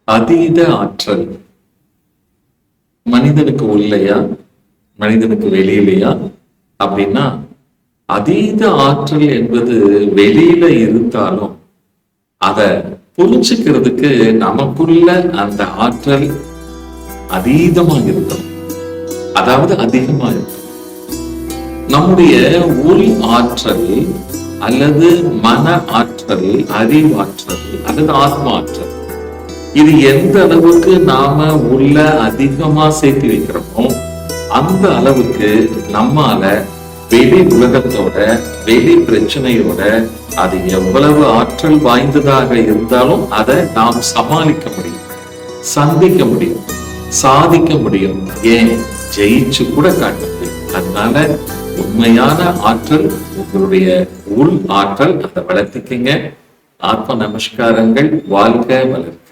அதீத ஆற்றல் மனிதனுக்கு உள்ளையா, மனிதனுக்கு வெளியிலையா அப்படின்னா, அதீத ஆற்றல் என்பது வெளியில இருந்தாலும் அத புரிஞ்சுக்கிறதுக்கு நமக்குள்ள அந்த ஆற்றல் அதீதமா இருக்கும், அதாவது அதிகமா இருக்கும். நம்முடைய உள் ஆற்றல் அல்லது மன ஆற்றல், அறிவாற்றல் அல்லது ஆத்மா ஆற்றல், இது எந்த அளவுக்கு நாம உள்ள அதிகமா சேர்த்து வைக்கிறோமோ அந்த அளவுக்கு நம்மால வெளி உலகத்தோட, வெளி பிரச்சனையோட, அது எவ்வளவு ஆற்றல் வாய்ந்ததாக இருந்தாலும் அதை நாம் சமாளிக்க முடியும், சந்திக்க முடியும், சாதிக்க முடியும், ஏன் ஜெயிச்சு கூட காட்ட முடியும். அதனால உண்மையான ஆற்றல் உங்களுடைய உள் ஆற்றல், அதை வளர்த்துக்கங்க. ஆத்ம நமஸ்காரங்கள். வாழ்க வளர்க.